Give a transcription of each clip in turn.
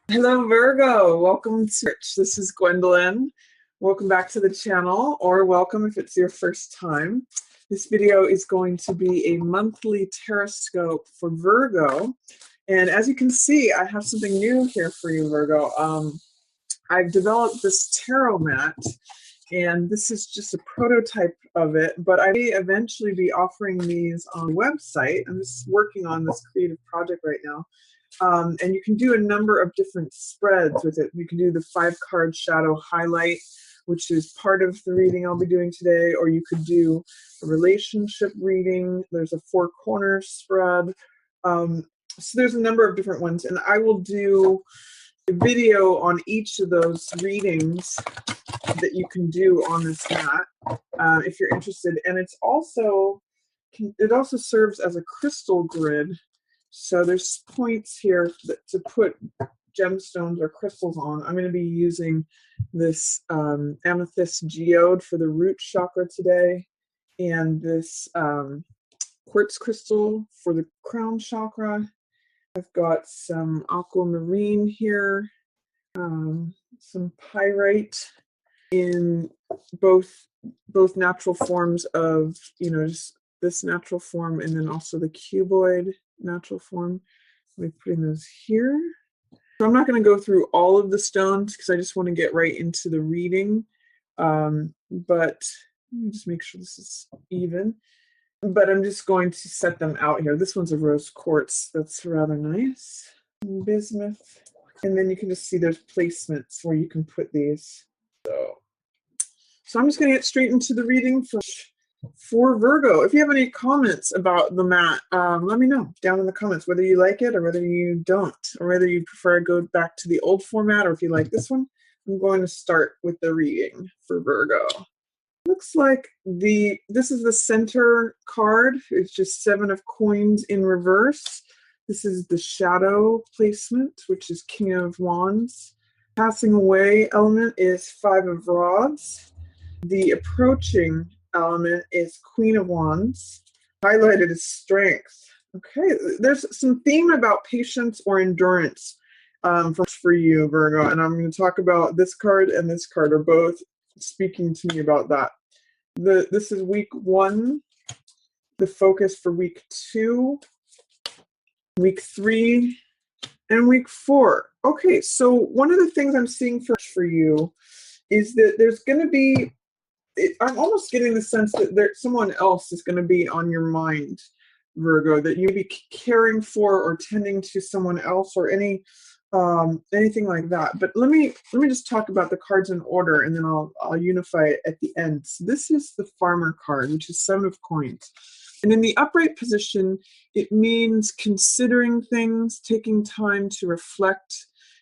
Hello, Virgo. Welcome to This is Gwendolyn. Welcome back to the channel, or welcome if it's your first time. This video is going to be a monthly Terrascope for Virgo. And as you can see, I have something new here for you, Virgo. I've developed this tarot mat, and this is just a prototype of it, but I may eventually be offering these on the website. I'm just working on this creative project right now. And you can do a number of different spreads with it. You can do the 5-card shadow highlight, which is part of the reading I'll be doing today, or you could do a relationship reading. There's a 4-corner spread. So there's a number of different ones, and I will do a video on each of those readings that you can do on this mat if you're interested. And it also serves as a crystal grid. So there's points here to put gemstones or crystals on. I'm going to be using this amethyst geode for the root chakra today, and this quartz crystal for the crown chakra. I've got some aquamarine here, some pyrite in both natural forms of, just this natural form, and then also the cuboid natural form. We're putting those here. So I'm not going to go through all of the stones because I just want to get right into the reading. But let me just make sure this is even. But I'm just going to set them out here. This one's a rose quartz. That's rather nice. Bismuth. And then you can just see there's placements where you can put these. So I'm just going to get straight into the reading for Virgo. If you have any comments about the mat, let me know down in the comments, whether you like it or whether you don't, or whether you prefer to go back to the old format, or if you like this one. I'm going to start with the reading for Virgo. Looks like this is the center card. It's just 7 of coins in reverse. This is the shadow placement, which is King of Wands. Passing away element is 5 of Rods. The approaching element is Queen of Wands. Highlighted is Strength. Okay, there's some theme about patience or endurance for you, Virgo, and I'm going to talk about this card and this card are both speaking to me about that. This is week 1, the focus for week 2, week 3, and week 4. Okay, so one of the things I'm seeing for you is that there's going to be, I'm almost getting the sense that someone else is going to be on your mind, Virgo, that you be caring for or tending to someone else, or anything like that. But let me just talk about the cards in order, and then I'll unify it at the end. So this is the Farmer card, which is 7 of coins. And in the upright position, it means considering things, taking time to reflect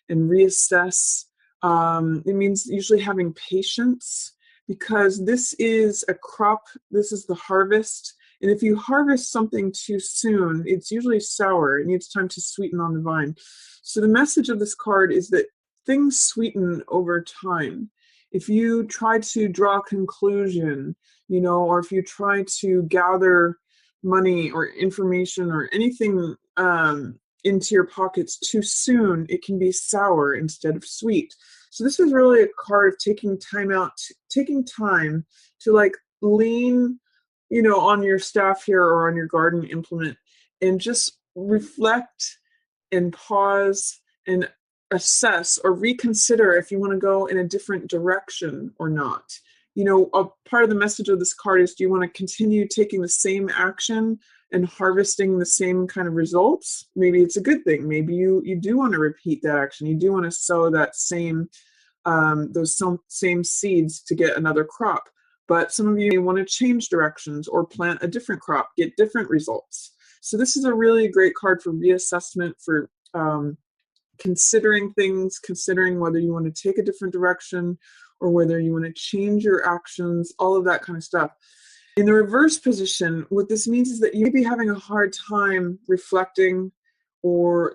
and reassess. It means usually having patience, because this is a crop, this is the harvest. And if you harvest something too soon, it's usually sour. It needs time to sweeten on the vine. So the message of this card is that things sweeten over time. If you try to draw a conclusion, or if you try to gather money or information or anything into your pockets too soon, it can be sour instead of sweet. So this is really a card of taking time to like lean, on your staff here or on your garden implement, and just reflect and pause and assess or reconsider if you want to go in a different direction or not. A part of the message of this card is, do you want to continue taking the same action and harvesting the same kind of results? Maybe it's a good thing. Maybe you do want to repeat that action. You do want to sow that same seeds to get another crop. But some of you want to change directions or plant a different crop, get different results. So this is a really great card for reassessment, for considering things, considering whether you want to take a different direction or whether you want to change your actions, all of that kind of stuff. In the reverse position, what this means is that you may be having a hard time reflecting, or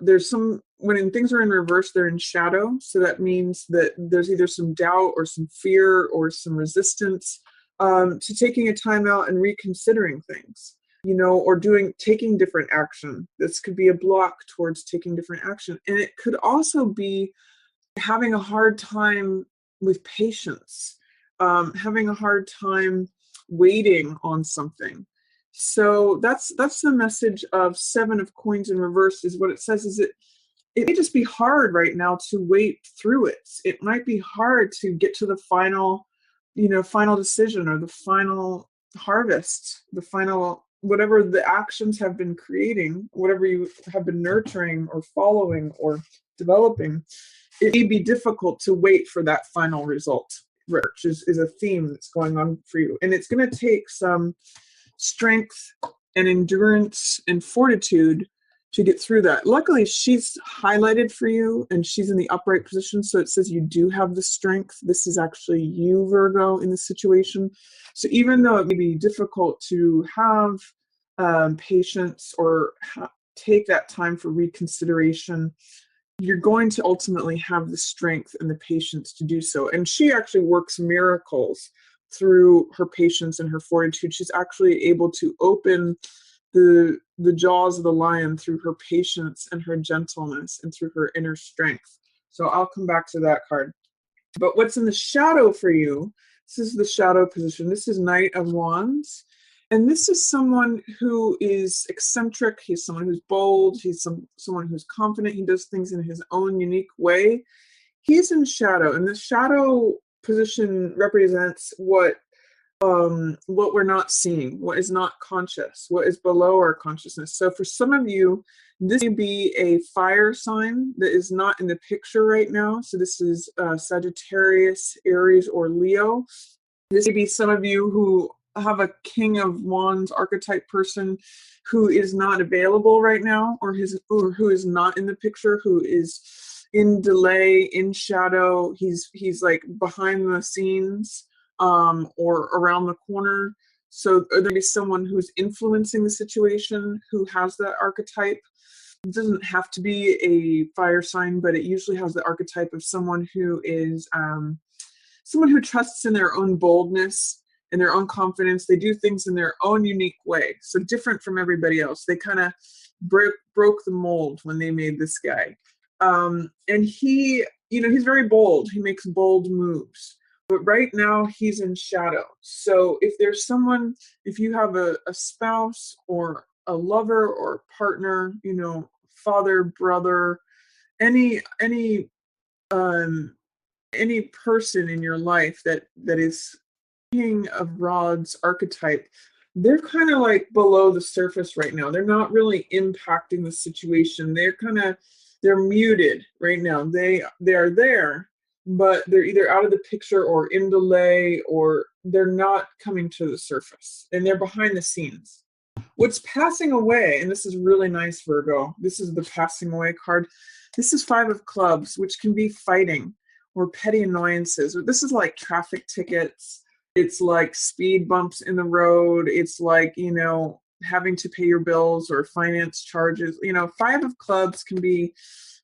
when things are in reverse, they're in shadow. So that means that there's either some doubt or some fear or some resistance to taking a time out and reconsidering things. or taking different action. This could be a block towards taking different action. And it could also be having a hard time with patience, having a hard time waiting on something. So that's the message of Seven of Coins in reverse. Is what it says is it may just be hard right now to wait through it. It might be hard to get to the final, final decision, or the final harvest, the final, whatever the actions have been creating, whatever you have been nurturing or following or developing. It may be difficult to wait for that final result, which is a theme that's going on for you. And it's going to take some strength and endurance and fortitude to get through that. Luckily, she's highlighted for you and she's in the upright position, so it says you do have the strength. This is actually you, Virgo, in this situation. So even though it may be difficult to have patience or take that time for reconsideration, you're going to ultimately have the strength and the patience to do so. And she actually works miracles through her patience and her fortitude. She's actually able to open the jaws of the lion through her patience and her gentleness and through her inner strength. So I'll come back to that card. But what's in the shadow for you, this is the shadow position. This is Knight of Wands. And this is someone who is eccentric. He's someone who's bold. He's someone who's confident. He does things in his own unique way. He's in shadow. And the shadow position represents what we're not seeing, what is not conscious, what is below our consciousness. So for some of you, this may be a fire sign that is not in the picture right now. So this is Sagittarius, Aries, or Leo. This may be some of you who have a King of Wands archetype person who is not available right now, or who is not in the picture, who is in delay, in shadow. He's like behind the scenes, or around the corner. So there may be someone who's influencing the situation who has that archetype. It doesn't have to be a fire sign, but it usually has the archetype of someone who is someone who trusts in their own boldness and their own confidence. They do things in their own unique way, so different from everybody else. They kind of broke the mold when they made this guy. And he, he's very bold. He makes bold moves. But right now he's in shadow. So if there's someone, if you have a spouse or a lover or a partner, father, brother, any person in your life that is King of Rods archetype, they're kind of like below the surface right now. They're not really impacting the situation. They're muted right now. They are there, but they're either out of the picture or in delay, or they're not coming to the surface, and they're behind the scenes. What's passing away, and this is really nice, Virgo, this is the passing away card. This is Five of Clubs, which can be fighting or petty annoyances. This is like traffic tickets. It's like speed bumps in the road. It's like, having to pay your bills or finance charges. Five of Clubs can be,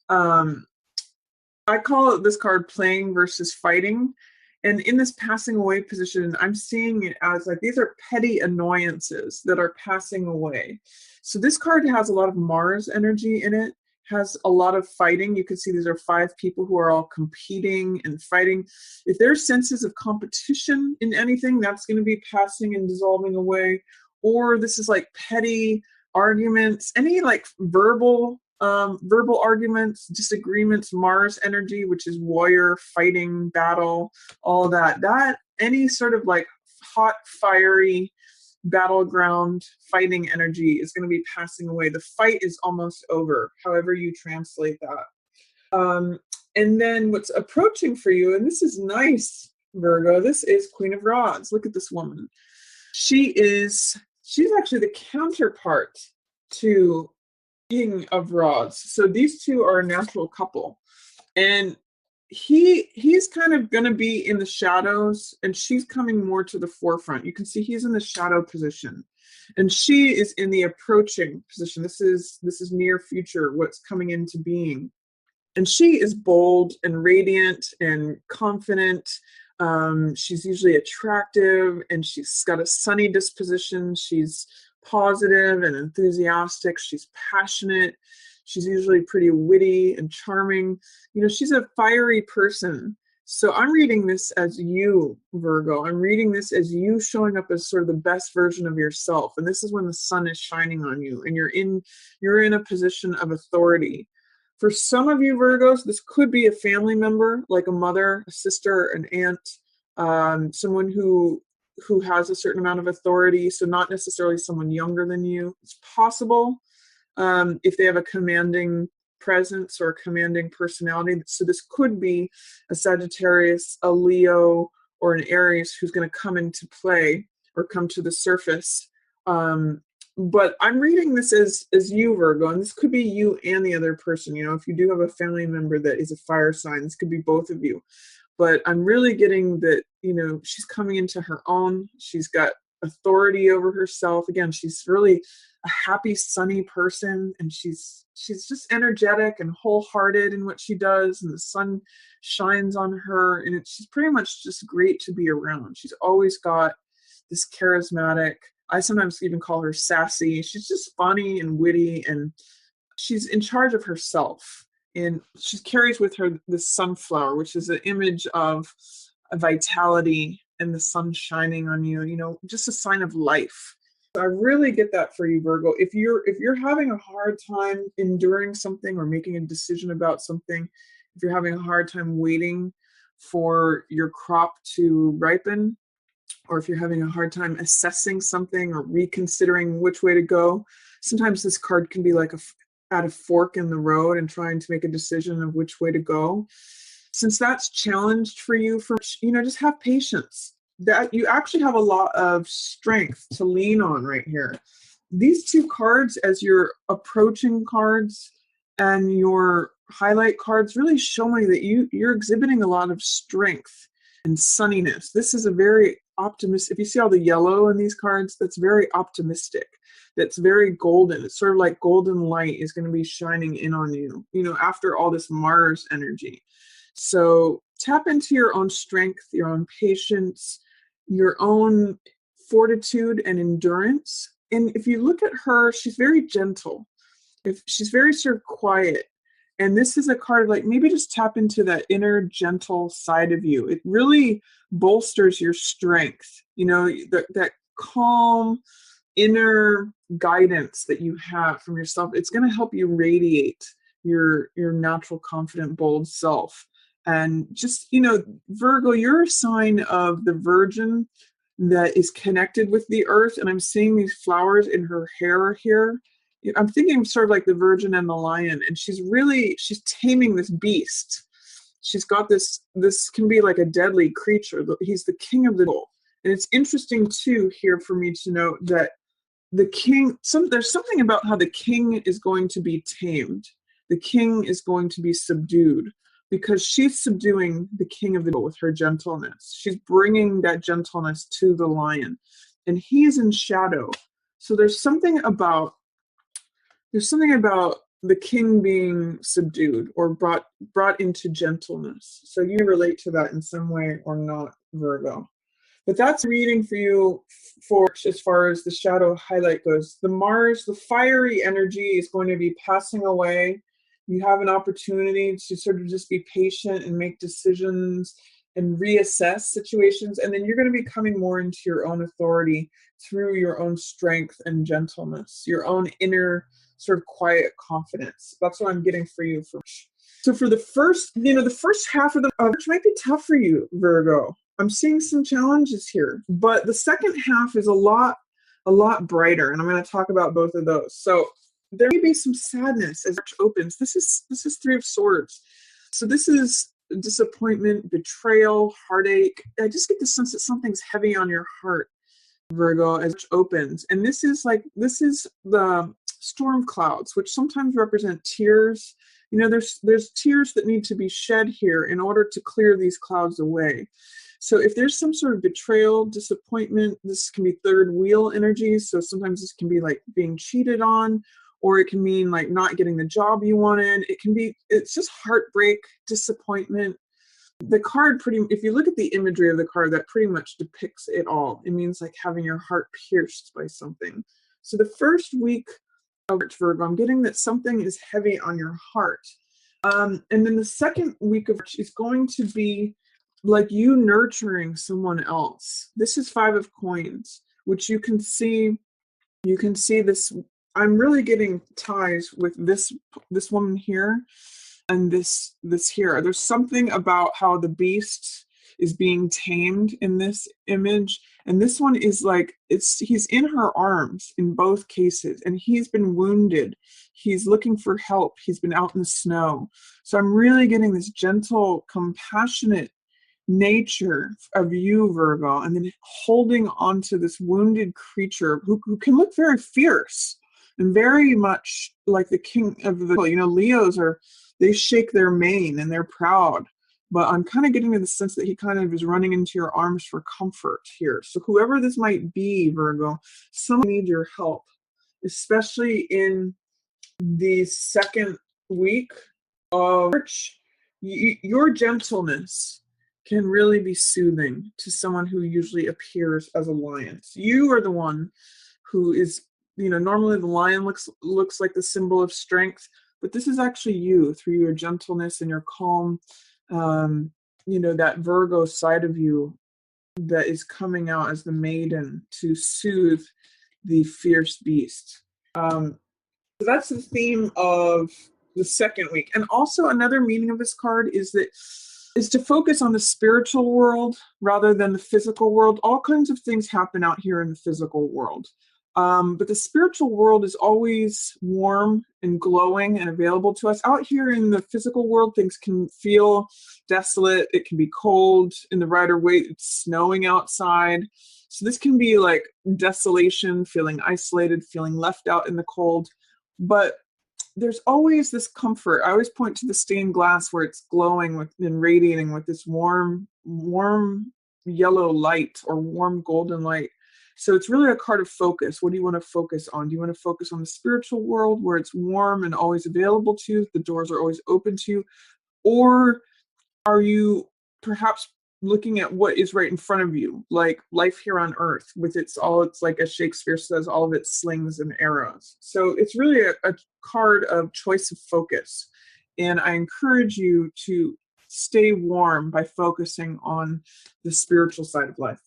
I call it this card playing versus fighting. And in this passing away position, I'm seeing it as like these are petty annoyances that are passing away. So this card has a lot of Mars energy in it, has a lot of fighting. You can see these are five people who are all competing and fighting. If there's senses of competition in anything, that's going to be passing and dissolving away. Or this is like petty arguments, any like verbal arguments, disagreements, Mars energy, which is warrior, fighting, battle, all that. Any sort of like hot, fiery battleground fighting energy is going to be passing away. The fight is almost over, however you translate that. And then what's approaching for you, and this is nice, Virgo, this is Queen of Rods. Look at this woman. She's actually the counterpart to King of Rods. So these two are a natural couple. And he's kind of going to be in the shadows, and she's coming more to the forefront. You can see he's in the shadow position, and she is in the approaching position. This is near future, what's coming into being. And she is bold and radiant and confident. She's usually attractive, and she's got a sunny disposition. She's positive and enthusiastic. She's passionate. She's usually pretty witty and charming. You know, she's a fiery person. So I'm reading this as you, Virgo. I'm reading this as you showing up as sort of the best version of yourself. And this is when the sun is shining on you and you're in a position of authority. For some of you Virgos, this could be a family member, like a mother, a sister, an aunt, someone who has a certain amount of authority, so not necessarily someone younger than you. It's possible if they have a commanding presence or a commanding personality. So this could be a Sagittarius, a Leo, or an Aries who's going to come into play or come to the surface. But I'm reading this as you, Virgo, and this could be you and the other person. You know, if you do have a family member that is a fire sign, this could be both of you. But I'm really getting that, you know, she's coming into her own. She's got authority over herself. Again, she's really a happy, sunny person, and she's just energetic and wholehearted in what she does, and the sun shines on her, and she's pretty much just great to be around. She's always got this charismatic, I sometimes even call her sassy. She's just funny and witty, and she's in charge of herself. And she carries with her the sunflower, which is an image of a vitality and the sun shining on you, you know, just a sign of life. I really get that for you, Virgo. If you're having a hard time enduring something or making a decision about something, if you're having a hard time waiting for your crop to ripen, or if you're having a hard time assessing something or reconsidering which way to go, sometimes this card can be like at a fork in the road and trying to make a decision of which way to go. Since that's challenged for you, just have patience. That you actually have a lot of strength to lean on right here. These two cards, as your approaching cards and your highlight cards, really show me that you're exhibiting a lot of strength and sunniness. This is a very optimistic. If you see all the yellow in these cards, that's very optimistic. That's very golden. It's sort of like golden light is going to be shining in on you, you know, after all this Mars energy. So tap into your own strength, your own patience, your own fortitude and endurance. And if you look at her, she's very gentle. If she's very sort of quiet. And this is a card like maybe just tap into that inner gentle side of you. It really bolsters your strength, you know, that calm inner guidance that you have from yourself. It's going to help you radiate your natural, confident, bold self. And just, you know, Virgo, you're a sign of the Virgin that is connected with the earth. And I'm seeing these flowers in her hair here. I'm thinking sort of like the Virgin and the Lion. And she's taming this beast. She's got this can be like a deadly creature. He's the king of the jungle. And it's interesting too here for me to note that the king, there's something about how the king is going to be tamed. The king is going to be subdued because she's subduing the king of the jungle with her gentleness. She's bringing that gentleness to the lion, and he's in shadow. So there's something about the king being subdued or brought into gentleness. So you relate to that in some way or not, Virgo. But that's reading for you for as far as the shadow highlight goes. The Mars, the fiery energy is going to be passing away. You have an opportunity to sort of just be patient and make decisions and reassess situations. And then you're going to be coming more into your own authority through your own strength and gentleness, your own inner sort of quiet confidence. That's what I'm getting for you. So for the first half of the March might be tough for you, Virgo. I'm seeing some challenges here, but the second half is a lot brighter, and I'm going to talk about both of those. So there may be some sadness as March opens. This is Three of Swords. So this is disappointment, betrayal, heartache. I just get the sense that something's heavy on your heart, Virgo, as March opens. And this is the storm clouds, which sometimes represent tears. You know, there's tears that need to be shed here in order to clear these clouds away. So if there's some sort of betrayal, disappointment, this can be third wheel energy. So sometimes this can be like being cheated on, or it can mean like not getting the job you wanted. It's just heartbreak, disappointment. The card if you look at the imagery of the card, that pretty much depicts it all. It means like having your heart pierced by something. So the first week of March, Virgo, I'm getting that something is heavy on your heart. And then the second week of March is going to be like you nurturing someone else. This is Five of Coins, which you can see this. I'm really getting ties with this woman here and this here. There's something about how the beast is being tamed in this image, and this one is like he's in her arms in both cases, and he's been wounded. He's looking for help. He's been out in the snow. So I'm really getting this gentle, compassionate nature of you, Virgo, and then holding on to this wounded creature who can look very fierce and very much like the king of the, Leos they shake their mane and they're proud. But I'm kind of getting to the sense that he kind of is running into your arms for comfort here. So whoever this might be, Virgo, someone needs your help, especially in the second week of March. Your gentleness can really be soothing to someone who usually appears as a lion. So you are the one who is, normally the lion looks like the symbol of strength, but this is actually you through your gentleness and your calm, that Virgo side of you that is coming out as the maiden to soothe the fierce beast. So that's the theme of the second week. And also another meaning of this card is to focus on the spiritual world rather than the physical world. All kinds of things happen out here in the physical world. But the spiritual world is always warm and glowing and available to us. Out here in the physical world, things can feel desolate. It can be cold. In the Rider-Waite, it's snowing outside. So this can be like desolation, feeling isolated, feeling left out in the cold. But there's always this comfort. I always point to the stained glass where it's glowing and radiating with this warm yellow light or warm golden light. So it's really a card of focus. What do you want to focus on? Do you want to focus on the spiritual world where it's warm and always available to you? The doors are always open to you. Or are you perhaps looking at what is right in front of you, like life here on earth with it's like as Shakespeare says, all of its slings and arrows. So it's really a card of choice of focus. And I encourage you to stay warm by focusing on the spiritual side of life.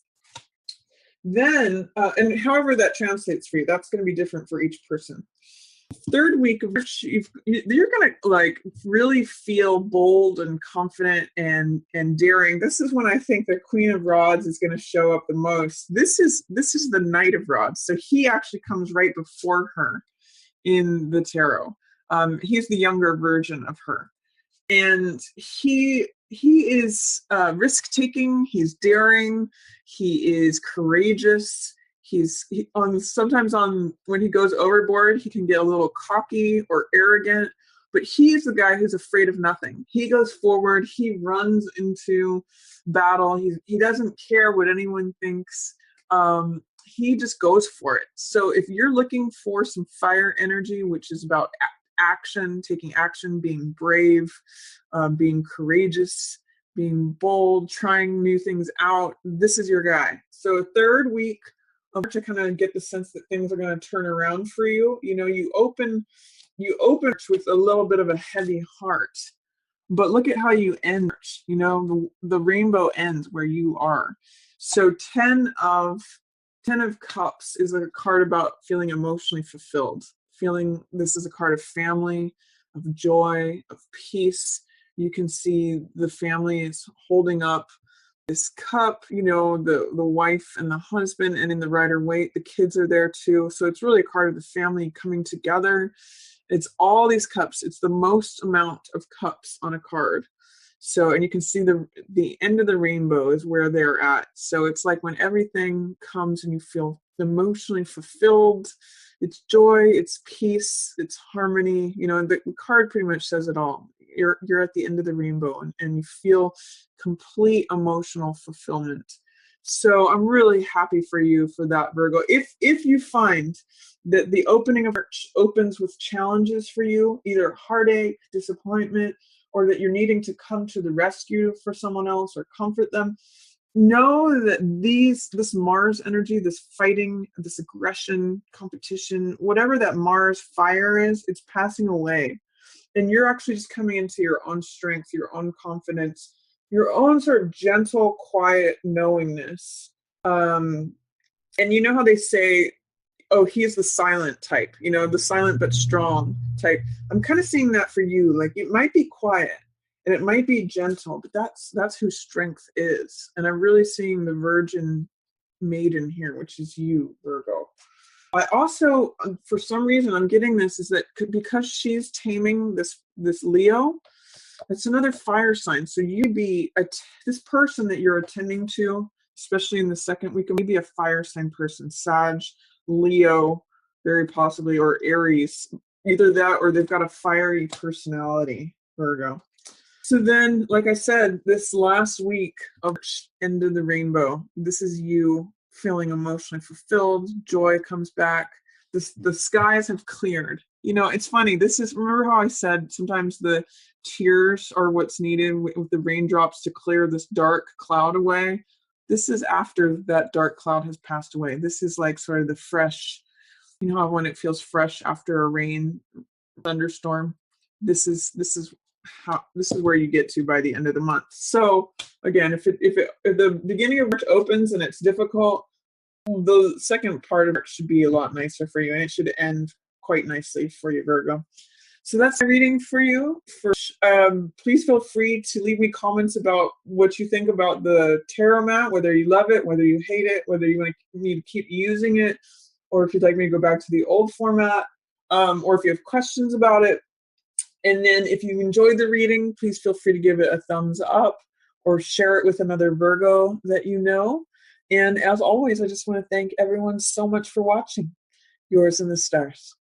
Then, and however that translates for you, that's going to be different for each person. Third week of March, you're going to like really feel bold and confident and daring. This is when I think the Queen of Rods is going to show up the most. This is the Knight of Rods. So he actually comes right before her in the tarot. He's the younger version of her. And he is risk-taking, he's daring, he is courageous. Sometimes when he goes overboard, he can get a little cocky or arrogant, but he's the guy who's afraid of nothing. He goes forward, he runs into battle, he doesn't care what anyone thinks. He just goes for it. So if you're looking for some fire energy, which is about action, taking action, being brave, being courageous, being bold, trying new things out, this is your guy. So third week of March, I kind of get the sense that things are going to turn around for you. You open with a little bit of a heavy heart, but look at how you end. The rainbow ends where you are. So 10 of Cups is a card about feeling emotionally fulfilled. This is a card of family, of joy, of peace. You can see the family is holding up this cup, the wife and the husband, and in the Rider-Waite, the kids are there too. So it's really a card of the family coming together. It's all these cups. It's the most amount of cups on a card. So, and you can see the end of the rainbow is where they're at. So it's like when everything comes and you feel emotionally fulfilled, it's joy, it's peace, it's harmony. The card pretty much says it all. You're at the end of the rainbow and you feel complete emotional fulfillment. So I'm really happy for you for that, Virgo. If you find that the opening of March opens with challenges for you, either heartache, disappointment, or that you're needing to come to the rescue for someone else or comfort them, know that this Mars energy, this fighting, this aggression, competition, whatever that Mars fire is, it's passing away. And you're actually just coming into your own strength, your own confidence, your own sort of gentle, quiet knowingness. And you know how they say, oh, he is the silent type, the silent but strong type. I'm kind of seeing that for you. Like, it might be quiet and it might be gentle, but that's who strength is. And I'm really seeing the virgin maiden here, which is you, Virgo. I also, for some reason, I'm getting this is that because she's taming this Leo, it's another fire sign. So you'd be this person that you're attending to, especially in the second week, maybe a fire sign person, Sag, Leo, very possibly, or Aries. Either that or they've got a fiery personality, Virgo. So then, like I said, this last week of End of the Rainbow, this is you feeling emotionally fulfilled. Joy comes back. The skies have cleared. It's funny. Remember how I said sometimes the tears are what's needed with the raindrops to clear this dark cloud away? This is after that dark cloud has passed away. This is like sort of the fresh, how when it feels fresh after a rain thunderstorm. This is where you get to by the end of the month. So again, if the beginning of March opens and it's difficult, the second part of March should be a lot nicer for you, and it should end quite nicely for you, Virgo. So that's my reading for you. Please feel free to leave me comments about what you think about the tarot mat, whether you love it, whether you hate it, whether you want me to keep using it, or if you'd like me to go back to the old format, or if you have questions about it. And then if you enjoyed the reading, please feel free to give it a thumbs up or share it with another Virgo that you know. And as always, I just want to thank everyone so much for watching. Yours in the stars.